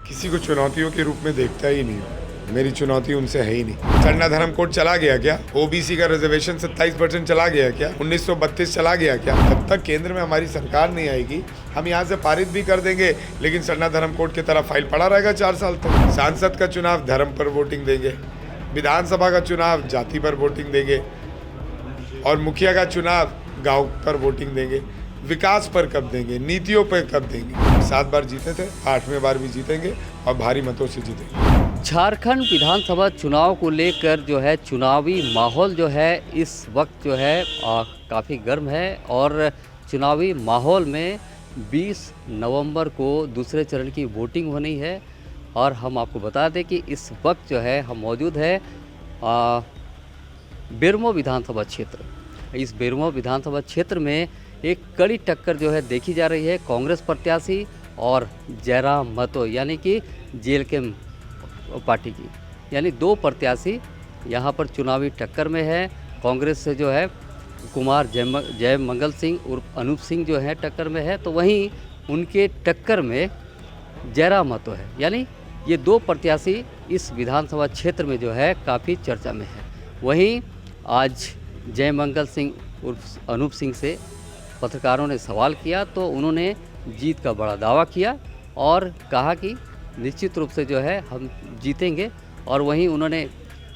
किसी को चुनौतियों के रूप में देखता ही नहीं हूँ। मेरी चुनौती उनसे है ही नहीं। सरना धर्म कोड चला गया क्या? ओबीसी का रिजर्वेशन 27% चला गया क्या? 1932 चला गया क्या? जब तक केंद्र में हमारी सरकार नहीं आएगी हम यहाँ से पारित भी कर देंगे, लेकिन सरना धर्म कोड की तरह फाइल पड़ा रहेगा 4 साल तक। सांसद का चुनाव धर्म पर वोटिंग देंगे, विधानसभा का चुनाव जाति पर वोटिंग देंगे, और मुखिया का चुनाव गाँव पर वोटिंग देंगे। विकास पर कब देंगे? नीतियों पर कब देंगे? 7 बार जीते थे, 8वें बार भी जीतेंगे और भारी मतों से जीतेंगे। झारखंड विधानसभा चुनाव को लेकर जो है चुनावी माहौल जो है इस वक्त जो है काफ़ी गर्म है, और चुनावी माहौल में 20 नवंबर को दूसरे चरण की वोटिंग होनी है। और हम आपको बता दें कि इस वक्त जो है हम मौजूद है बेरमो विधानसभा क्षेत्र। इस बेरमो विधानसभा क्षेत्र में एक कड़ी टक्कर जो है देखी जा रही है कांग्रेस प्रत्याशी और जयराम महतो यानी कि जेएलके पार्टी की, यानी 2 प्रत्याशी यहाँ पर चुनावी टक्कर में है। कांग्रेस से जो है कुमार जयमंगल सिंह उर्फ अनूप सिंह जो है टक्कर में है, तो वहीं उनके टक्कर में जयराम महतो है। यानी ये 2 प्रत्याशी इस विधानसभा क्षेत्र में जो है काफ़ी चर्चा में है। वहीं आज जयमंगल सिंह उर्फ अनूप सिंह से पत्रकारों ने सवाल किया तो उन्होंने जीत का बड़ा दावा किया और कहा कि निश्चित रूप से जो है हम जीतेंगे, और वहीं उन्होंने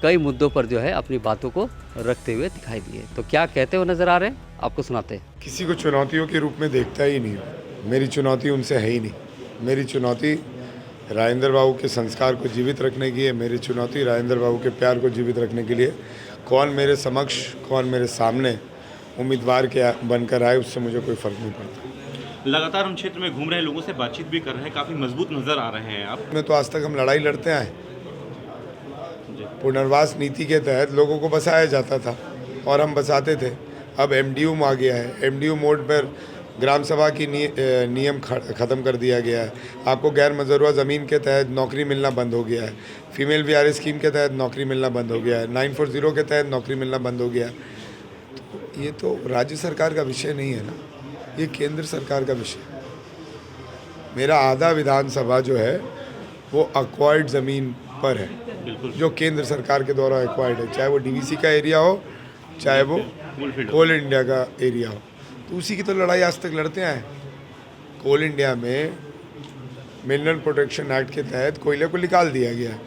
कई मुद्दों पर जो है अपनी बातों को रखते हुए दिखाई दिए। तो क्या कहते हुए नज़र आ रहे हैं आपको सुनाते हैं। किसी को चुनौतियों के रूप में देखता ही नहीं हूँ। मेरी चुनौती उनसे है ही नहीं। मेरी चुनौती राजेंद्र बाबू के संस्कार को जीवित रखने की है। मेरी चुनौती राजेंद्र बाबू के प्यार को जीवित रखने के लिए कौन मेरे समक्ष, कौन मेरे सामने उम्मीदवार के बनकर आए, उससे मुझे कोई फ़र्क नहीं पड़ता। लगातार हम क्षेत्र में घूम रहे हैं, लोगों से बातचीत भी कर रहे हैं, काफ़ी मजबूत नज़र आ रहे हैं आप। में तो आज तक हम लड़ाई लड़ते आए। पुनर्वास नीति के तहत लोगों को बसाया जाता था और हम बसाते थे। अब एमडीयू आ गया है। एमडीयू मोड पर ग्राम सभा की नियम ख़त्म कर दिया गया है। आपको गैर मजरूआ ज़मीन के तहत नौकरी मिलना बंद हो गया है। फीमेल वीआरएस स्कीम के तहत नौकरी मिलना बंद हो गया है। 940 के तहत नौकरी मिलना बंद हो गया है। तो ये तो राज्य सरकार का विषय नहीं है ना, ये केंद्र सरकार का विषय है। मेरा आधा विधानसभा जो है वो अक्वायर्ड ज़मीन पर है, जो केंद्र सरकार के द्वारा एक्वायर्ड है, चाहे वो डीवीसी का एरिया हो, चाहे वो कोल इंडिया का एरिया हो। तो उसी की तो लड़ाई आज तक लड़ते आए। कोल इंडिया में मिनरल प्रोटेक्शन एक्ट के तहत कोयले को निकाल दिया गया है।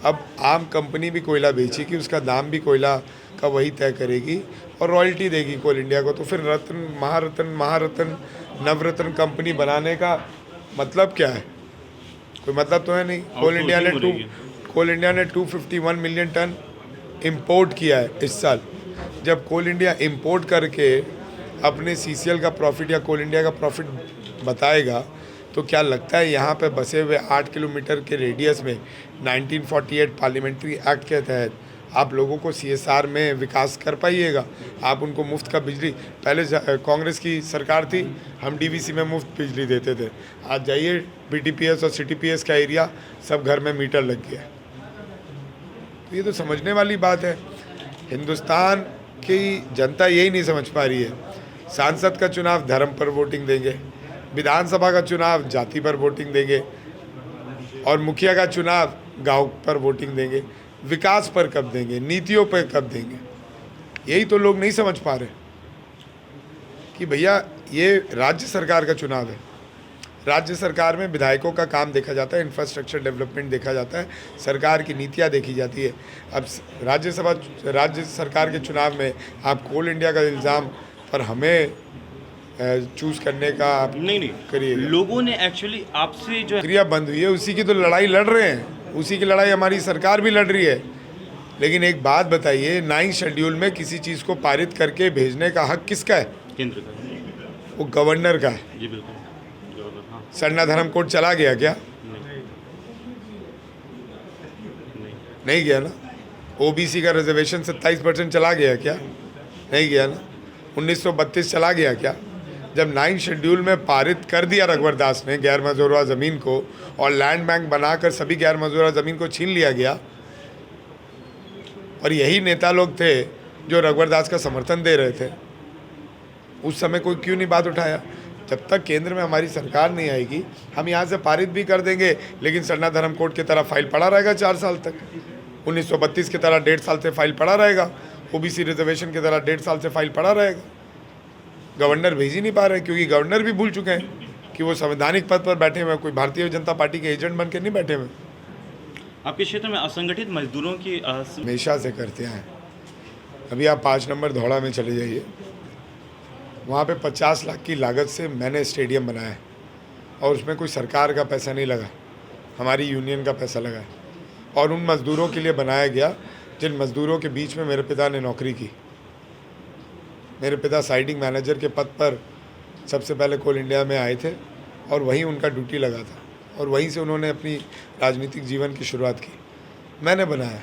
अब आम कंपनी भी कोयला बेचेगी, उसका दाम भी कोयला का वही तय करेगी और रॉयल्टी देगी कोल इंडिया को। तो फिर महारत्न नवरत्न कंपनी बनाने का मतलब क्या है? कोई मतलब तो है नहीं। कोल इंडिया ने 251 मिलियन टन इंपोर्ट किया है इस साल। जब कोल इंडिया इंपोर्ट करके अपने सीसीएल का प्रॉफिट या कोल इंडिया का प्रॉफिट बताएगा, तो क्या लगता है यहाँ पे बसे हुए 8 किलोमीटर के रेडियस में 1948 पार्लियामेंट्री एक्ट के तहत आप लोगों को सीएसआर में विकास कर पाइएगा? आप उनको मुफ्त का बिजली, पहले कांग्रेस की सरकार थी, हम डीवीसी में मुफ्त बिजली देते थे। आज जाइए बीटीपीएस और सिटीपीएस का एरिया, सब घर में मीटर लग गया। तो ये तो समझने वाली बात है। हिंदुस्तान की जनता यही नहीं समझ पा रही है। सांसद का चुनाव धर्म पर वोटिंग देंगे, विधानसभा का चुनाव जाति पर वोटिंग देंगे, और मुखिया का चुनाव गांव पर वोटिंग देंगे। विकास पर कब देंगे? नीतियों पर कब देंगे? यही तो लोग नहीं समझ पा रहे कि भैया ये राज्य सरकार का चुनाव है। राज्य सरकार में विधायकों का काम देखा जाता है, इंफ्रास्ट्रक्चर डेवलपमेंट देखा जाता है, सरकार की नीतियाँ देखी जाती है। अब राज्य सरकार के चुनाव में आप कोल इंडिया का इल्ज़ाम पर हमें चूज़ करने का नहीं करिए। लोगों ने एक्चुअली आपसे जो क्रिया बंद हुई है, उसी की तो लड़ाई लड़ रहे हैं। उसी की लड़ाई हमारी सरकार भी लड़ रही है। लेकिन एक बात बताइए, 9 शेड्यूल में किसी चीज़ को पारित करके भेजने का हक किसका है? केंद्र का, वो गवर्नर का है। जी बिल्कुल। हाँ। सरना धर्म कोड चला गया क्या? नहीं गया ना। ओबीसी का रिजर्वेशन 27% चला गया क्या? नहीं गया ना। 1932 चला गया क्या? जब 9 शेड्यूल में पारित कर दिया रघुवर दास ने गैर मजरूआ ज़मीन को, और लैंड बैंक बनाकर सभी गैर मजरूआ ज़मीन को छीन लिया गया, और यही नेता लोग थे जो रघुवर दास का समर्थन दे रहे थे, उस समय कोई क्यों नहीं बात उठाया? जब तक केंद्र में हमारी सरकार नहीं आएगी हम यहाँ से पारित भी कर देंगे, लेकिन सरना धर्म कोड की तरह फाइल पड़ा रहेगा 4 साल तक। 1932 की तरह 1.5 साल से फाइल पड़ा रहेगा। ओबीसी रिजर्वेशन की तरह 1.5 साल से फाइल पड़ा रहेगा। गवर्नर भेज ही नहीं पा रहे क्योंकि गवर्नर भी भूल चुके हैं कि वो संवैधानिक पद पर बैठे हुए, कोई भारतीय जनता पार्टी के एजेंट बन के नहीं बैठे हुए। आपके क्षेत्र में असंगठित मजदूरों की हमेशा से करते हैं। अभी आप 5 नंबर धौड़ा में चले जाइए, वहाँ पे 50 लाख की लागत से मैंने स्टेडियम बनाया है और उसमें कोई सरकार का पैसा नहीं लगा, हमारी यूनियन का पैसा लगा है। और उन मज़दूरों के लिए बनाया गया जिन मज़दूरों के बीच में मेरे पिता ने नौकरी की। मेरे पिता साइडिंग मैनेजर के पद पर सबसे पहले कोल इंडिया में आए थे और वहीं उनका ड्यूटी लगा था और वहीं से उन्होंने अपनी राजनीतिक जीवन की शुरुआत की। मैंने बनाया।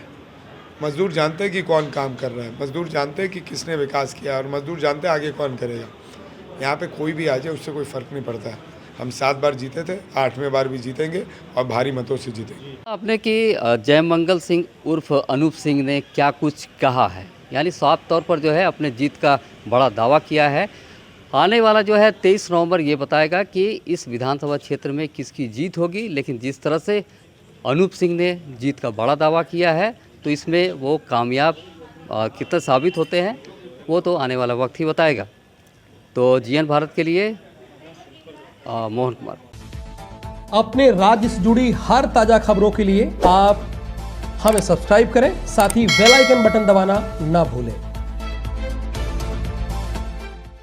मज़दूर जानते हैं कि कौन काम कर रहा है, मज़दूर जानते हैं कि किसने विकास किया और मज़दूर जानते हैं आगे कौन करेगा। यहाँ पे कोई भी आ जाए उससे कोई फ़र्क नहीं पड़ता है। हम 7 बार जीते थे, 8वें बार भी जीतेंगे और भारी मतों से जीतेंगे। आपने कि जयमंगल सिंह उर्फ अनूप सिंह ने क्या कुछ कहा है, यानी साफ तौर पर जो है अपने जीत का बड़ा दावा किया है। आने वाला जो है 23 नवंबर ये बताएगा कि इस विधानसभा क्षेत्र में किसकी जीत होगी, लेकिन जिस तरह से अनूप सिंह ने जीत का बड़ा दावा किया है तो इसमें वो कामयाब कितने साबित होते हैं वो तो आने वाला वक्त ही बताएगा। तो जीएन भारत के लिए मोहन कुमार। अपने राज्य से जुड़ी हर ताजा खबरों के लिए आप हमें सब्सक्राइब करें, साथ ही बेल आइकन बटन दबाना ना भूलें।